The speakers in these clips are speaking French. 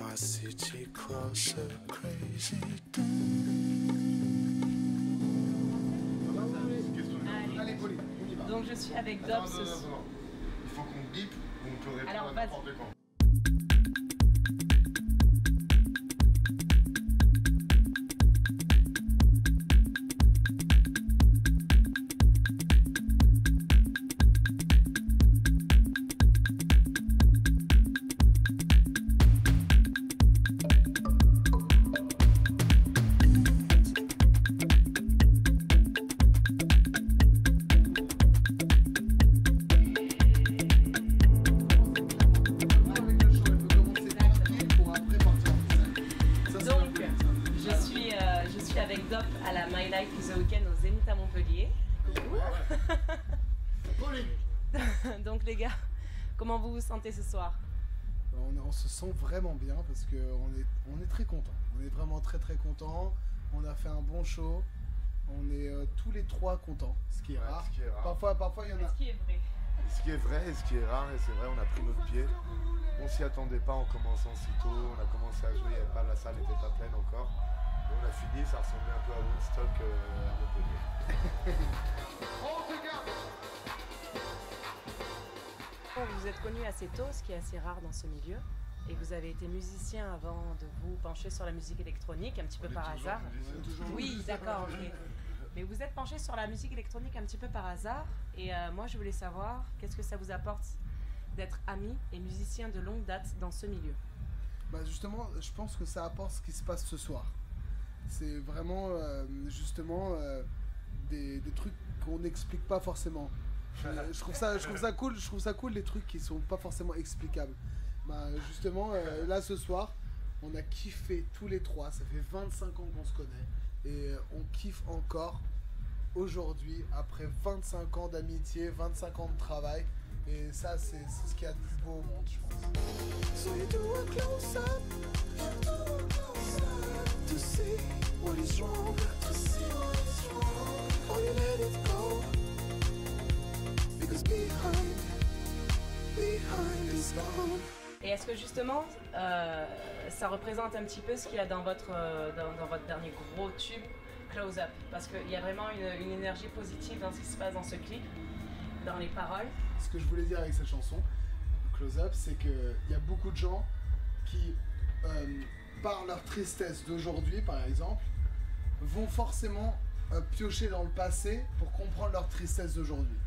my city crosser crazy. Allez, Pauline, on y va. Donc je suis avec Dob ce soir. Il faut qu'on bip ou on peut répondre Alors, à vas-y. n'importe quand. Avec Dob à la My Life is a Weekend au Zénith à Montpellier. Donc les gars, comment vous vous sentez ce soir? On se sent vraiment bien parce qu'on est très content. On est vraiment très content. On a fait un bon show. On est tous les trois contents, ce qui est rare. Ce qui est rare. Parfois il y en a. Ce qui est vrai. Ce qui est vrai et ce qui est rare, et c'est vrai, on a pris notre pied. On s'y attendait pas en commençant si tôt. On a commencé à jouer, la salle n'était pas pleine encore. Et on a fini, ça ressemblait un peu à Woodstock à Montpellier. Vous êtes connu assez tôt, ce qui est assez rare dans ce milieu. Et vous avez été musicien avant de vous pencher sur la musique électronique, un petit peu par hasard. Oui, d'accord, ok. Mais vous êtes penché sur la musique électronique un petit peu par hasard. Et moi, je voulais savoir, qu'est-ce que ça vous apporte d'être ami et musicien de longue date dans ce milieu? Bah justement, je pense que ça apporte ce qui se passe ce soir. C'est vraiment justement des trucs qu'on n'explique pas forcément. Je trouve ça cool les trucs qui sont pas forcément explicables. Bah justement là ce soir, on a kiffé tous les trois. Ça fait 25 ans qu'on se connaît et on kiffe encore aujourd'hui après 25 ans d'amitié, 25 ans de travail. Et ça c'est ce qu'il y a de plus beau au monde, je pense. So you do a close up, to see what is wrong, or you let it go, because behind is gone. Et est-ce que justement, ça représente un petit peu ce qu'il y a dans votre dernier gros tube, Close Up? Parce qu'il y a vraiment une énergie positive dans ce qui se passe dans ce clip, dans les paroles. Ce que je voulais dire avec cette chanson, Close Up, c'est qu'il y a beaucoup de gens qui, par leur tristesse d'aujourd'hui par exemple, vont forcément piocher dans le passé pour comprendre leur tristesse d'aujourd'hui.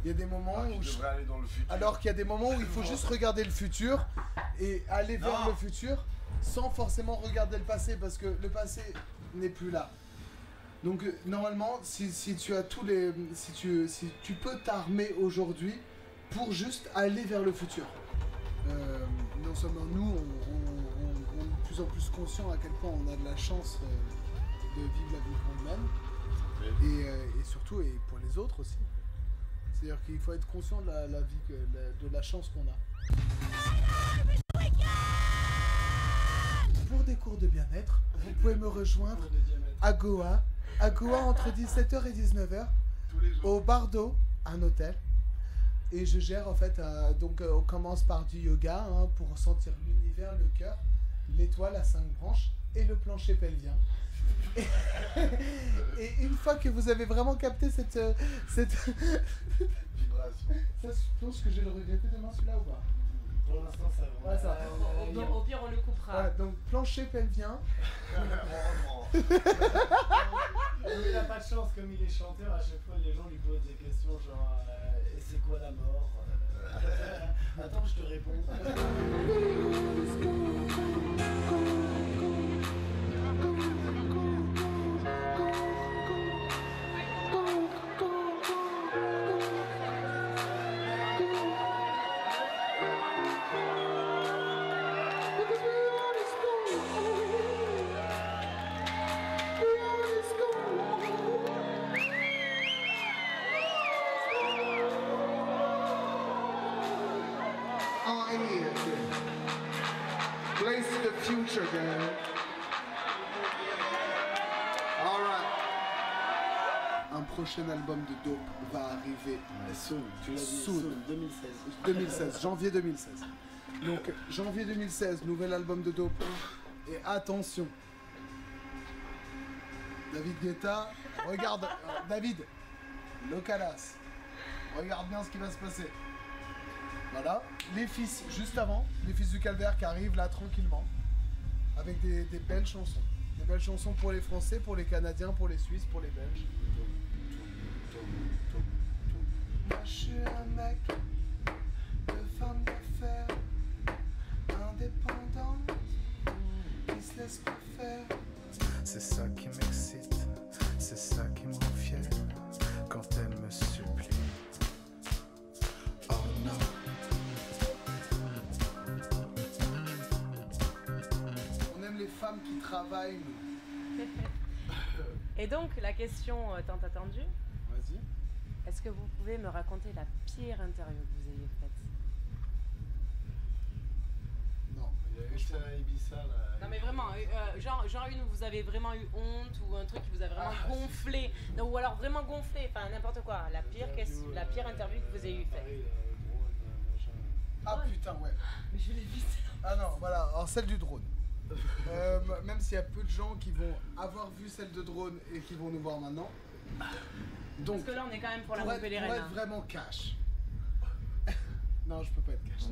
Il y a des moments où aller dans le futur. Alors qu'il y a des moments où il faut juste regarder le futur et aller vers le futur sans forcément regarder le passé parce que le passé n'est plus là. Donc normalement, si tu as tous les, si tu peux t'armer aujourd'hui pour juste aller vers le futur. Non seulement nous, on est de plus en plus conscients à quel point on a de la chance de vivre la vie qu'on mène et surtout et pour les autres aussi. C'est-à-dire qu'il faut être conscient de la vie, de la chance qu'on a. Pour des cours de bien-être, vous pouvez me rejoindre à Goa entre 17h et 19h, au Bardo, un hôtel. Et je gère en fait, donc on commence par du yoga hein, pour sentir l'univers, le cœur, l'étoile à 5 branches et le plancher pelvien. Et une fois que vous avez vraiment capté cette vibration, je pense que je vais le regretter demain celui-là ou pas? Pour l'instant ça va. Ouais, ça. Au pire, on le coupera. Voilà, donc plancher pelvien. Il n'a pas de chance comme il est chanteur, à chaque fois les gens lui posent des questions genre et c'est quoi la mort? Attends, je te réponds. Place the future, girl. All right. Un prochain album de Dope va arriver Soon, tu l'as dit, Soon. soon, 2016. 2016, janvier 2016. Donc janvier 2016, nouvel album de Dope. Et attention, David Guetta, regarde, David, Localas, regarde bien ce qui va se passer. Voilà, les fils, juste avant, les fils du calvaire qui arrivent là tranquillement, avec des belles chansons. Des belles chansons pour les Français, pour les Canadiens, pour les Suisses, pour les Belges. Moi je suis un mec de femme d'affaires, indépendant, qui se laisse pas faire. C'est ça qui m'excite, c'est ça qui me rend fier quand elle me supplie. Oh non. On aime les femmes qui travaillent. nous. Et donc, la question tant attendue, Vas-y. est-ce que vous pouvez me raconter la pire interview que vous ayez faite? Non. Il y avait ça à Ibiza là. Non mais vraiment, genre une où vous avez vraiment eu honte ou un truc qui vous a vraiment gonflé, non, ou alors vraiment gonflé, enfin n'importe quoi, la pire interview que vous ayez eu faite. Ah putain, ouais. Mais je l'ai vite. Ah non, voilà, alors celle du drone. Même s'il y a peu de gens qui vont avoir vu celle de drone et qui vont nous voir maintenant. Donc, Parce que là on est quand même pour la pour Montpellier être Reine. vraiment cash. Non, je peux pas être cash.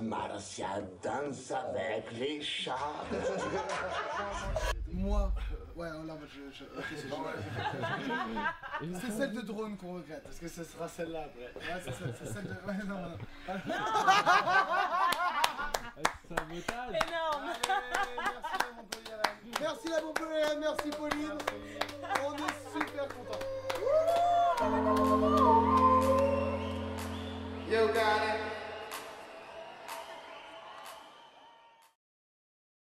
Marcia danse avec les chats. Moi, ouais, là, c'est celle de drone qu'on regrette. Parce que ce sera celle-là après. Ouais, c'est celle de. Ouais, non, non. Énorme. Merci la Montpellier, merci Pauline. On est super contents. You got